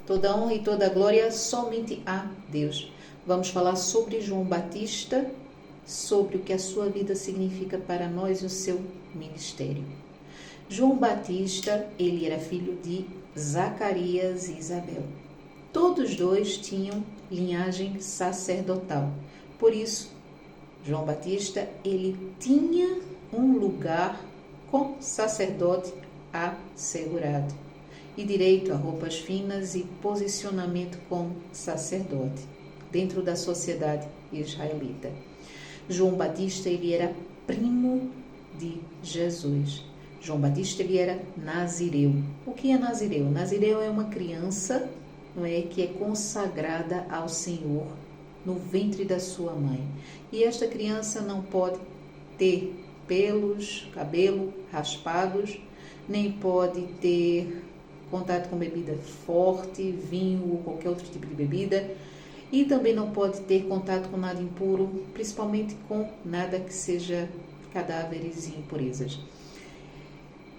Toda honra e toda glória somente a Deus. Vamos falar sobre João Batista, sobre o que a sua vida significa para nós e o seu ministério. João Batista, ele era filho de Zacarias e Isabel. Todos dois tinham linhagem sacerdotal. Por isso, João Batista, ele tinha um lugar com sacerdote assegurado e direito a roupas finas e posicionamento como sacerdote dentro da sociedade israelita. João Batista, ele era primo de Jesus. João Batista, ele era nazireu. O que é nazireu? Nazireu é uma criança, não é, que é consagrada ao Senhor no ventre da sua mãe. E esta criança não pode ter pelos, cabelo raspados, nem pode ter contato com bebida forte, vinho ou qualquer outro tipo de bebida, e também não pode ter contato com nada impuro, principalmente com nada que seja cadáveres e impurezas.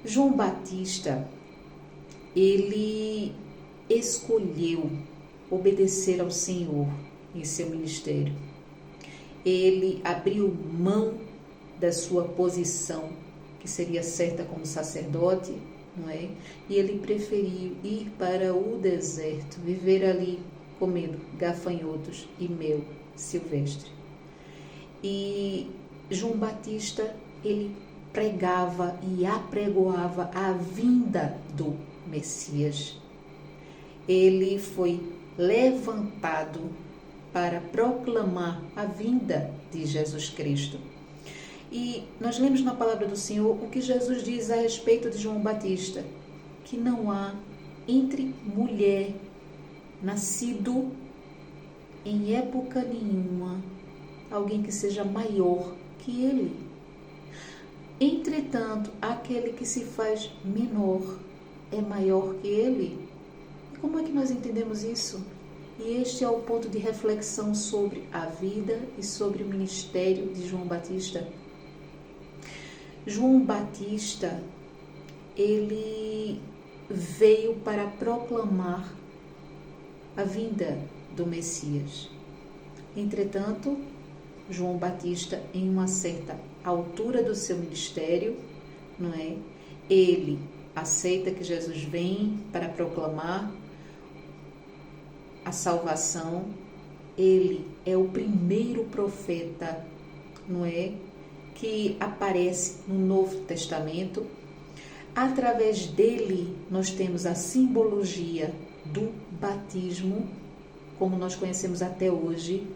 João Batista, ele escolheu obedecer ao Senhor em seu ministério. Ele abriu mão da sua posição, que seria certa como sacerdote, não é? E ele preferiu ir para o deserto, viver ali comendo gafanhotos e mel silvestre. E João Batista, ele pregava e apregoava a vinda do Messias. Ele foi levantado para proclamar a vinda de Jesus Cristo. E nós lemos na palavra do Senhor o que Jesus diz a respeito de João Batista, que não há entre mulher nascido em época nenhuma alguém que seja maior que ele. Entretanto, aquele que se faz menor é maior que ele. E como é que nós entendemos isso? E este é o ponto de reflexão sobre a vida e sobre o ministério de João Batista. João Batista, ele veio para proclamar a vinda do Messias. Entretanto, João Batista, em uma certa altura do seu ministério, não é? Ele aceita que Jesus vem para proclamar a salvação. Ele é o primeiro profeta, não é, que aparece no Novo Testamento. Através dele, nós temos a simbologia do batismo, como nós conhecemos até hoje,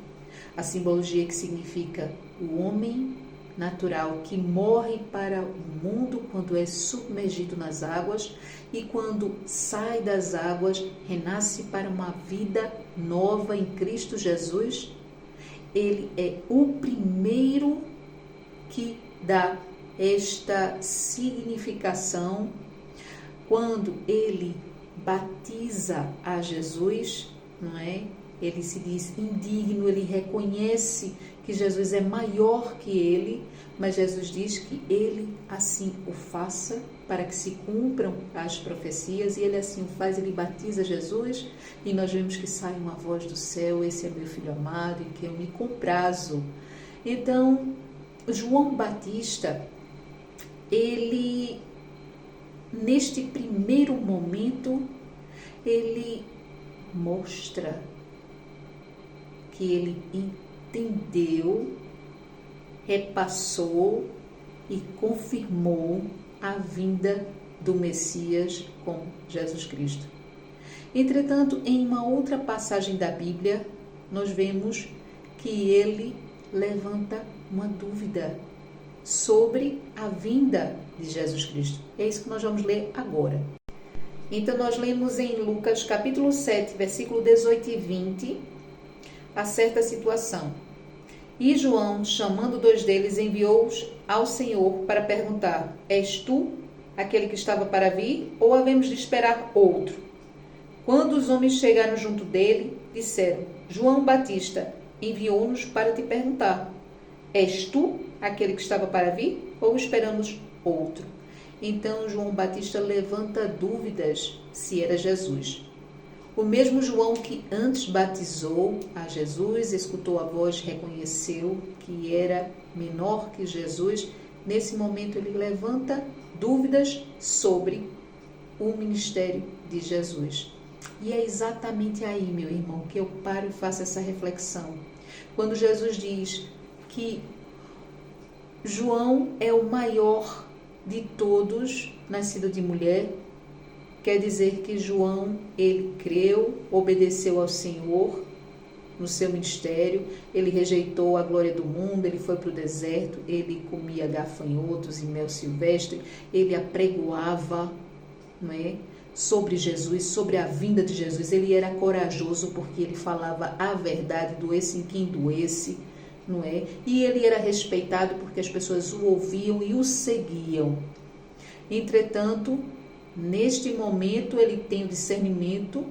a simbologia que significa o homem natural que morre para o mundo quando é submergido nas águas e quando sai das águas, renasce para uma vida nova em Cristo Jesus. Ele é o primeiro que dá esta significação quando ele batiza a Jesus, não é? Ele se diz indigno, ele reconhece que Jesus é maior que ele, mas Jesus diz que ele assim o faça para que se cumpram as profecias, e ele assim o faz, ele batiza Jesus, e nós vemos que sai uma voz do céu: esse é meu filho amado, em quem eu me comprazo. Então, João Batista, ele, neste primeiro momento, ele mostra que ele entendeu, repassou e confirmou a vinda do Messias com Jesus Cristo. Entretanto, em uma outra passagem da Bíblia, nós vemos que ele levanta uma dúvida sobre a vinda de Jesus Cristo. É isso que nós vamos ler agora. Então, nós lemos em Lucas, capítulo 7, versículo 18 e 20, a certa situação. E João, chamando dois deles, enviou-os ao Senhor para perguntar: és tu aquele que estava para vir, ou havemos de esperar outro? Quando os homens chegaram junto dele, disseram: João Batista enviou-nos para te perguntar: és tu aquele que estava para vir, ou esperamos outro? Então João Batista levanta dúvidas se era Jesus. O mesmo João que antes batizou a Jesus, escutou a voz, reconheceu que era menor que Jesus, nesse momento ele levanta dúvidas sobre o ministério de Jesus. E é exatamente aí, meu irmão, que eu paro e faço essa reflexão. Quando Jesus diz que João é o maior de todos, nascido de mulher, quer dizer que João, ele creu, obedeceu ao Senhor no seu ministério, ele rejeitou a glória do mundo, ele foi para o deserto, ele comia gafanhotos e mel silvestre, ele apregoava, não é, sobre Jesus, sobre a vinda de Jesus. Ele era corajoso porque ele falava a verdade, doesse em quem doesse, não é? E ele era respeitado porque as pessoas o ouviam e o seguiam. Entretanto, neste momento ele tem o discernimento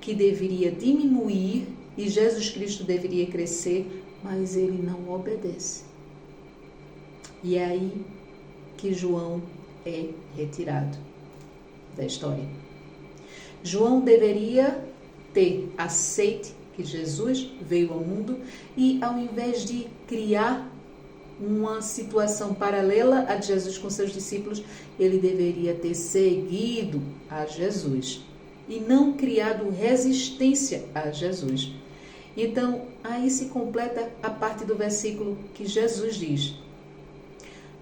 que deveria diminuir e Jesus Cristo deveria crescer, mas ele não obedece. E é aí que João é retirado da história. João deveria ter aceito que Jesus veio ao mundo e, ao invés de criar uma situação paralela a de Jesus com seus discípulos, ele deveria ter seguido a Jesus e não criado resistência a Jesus. Então, aí se completa a parte do versículo que Jesus diz: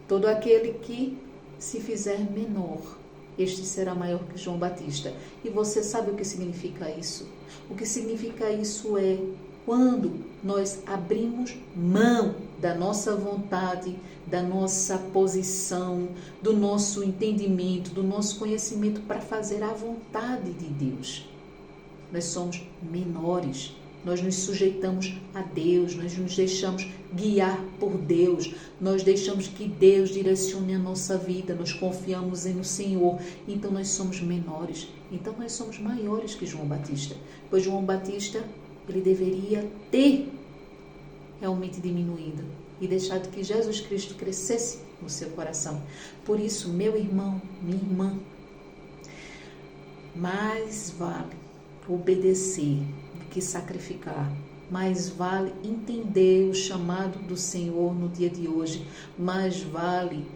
todo aquele que se fizer menor, este será maior que João Batista. E você sabe o que significa isso? O que significa isso é quando nós abrimos mão da nossa vontade, da nossa posição, do nosso entendimento, do nosso conhecimento para fazer a vontade de Deus. Nós somos menores. Nós nos sujeitamos a Deus, nós nos deixamos guiar por Deus, nós deixamos que Deus direcione a nossa vida, nós confiamos no Senhor, então nós somos menores, então nós somos maiores que João Batista, pois João Batista, ele deveria ter realmente diminuído e deixado que Jesus Cristo crescesse no seu coração. Por isso, meu irmão, minha irmã, mais vale obedecer que sacrificar, mais vale entender o chamado do Senhor no dia de hoje, mais vale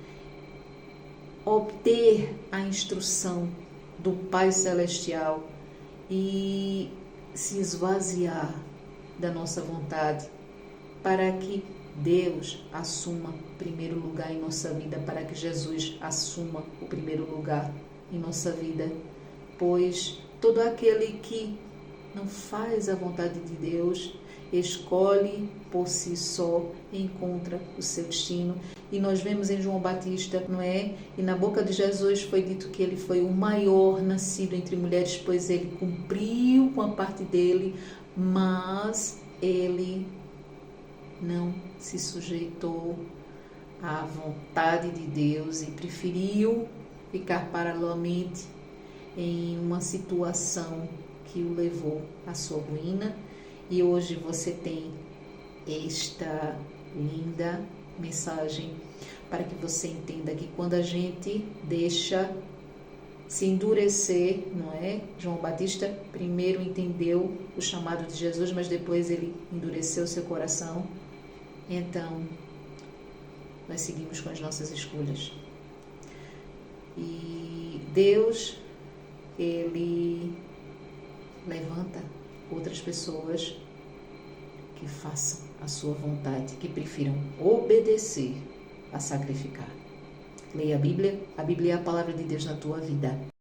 obter a instrução do Pai Celestial e se esvaziar da nossa vontade para que Deus assuma primeiro lugar em nossa vida, para que Jesus assuma o primeiro lugar em nossa vida, pois todo aquele que não faz a vontade de Deus, escolhe por si só, encontra o seu destino. E nós vemos em João Batista, não é? E na boca de Jesus foi dito que ele foi o maior nascido entre mulheres, pois ele cumpriu com a parte dele, mas ele não se sujeitou à vontade de Deus e preferiu ficar paralelamente em uma situação que o levou à sua ruína. E hoje você tem esta linda mensagem para que você entenda que quando a gente deixa se endurecer, não é? João Batista primeiro entendeu o chamado de Jesus, mas depois ele endureceu seu coração. Então, nós seguimos com as nossas escolhas. E Deus, ele levanta outras pessoas que façam a sua vontade, que prefiram obedecer a sacrificar. Leia a Bíblia é a palavra de Deus na tua vida.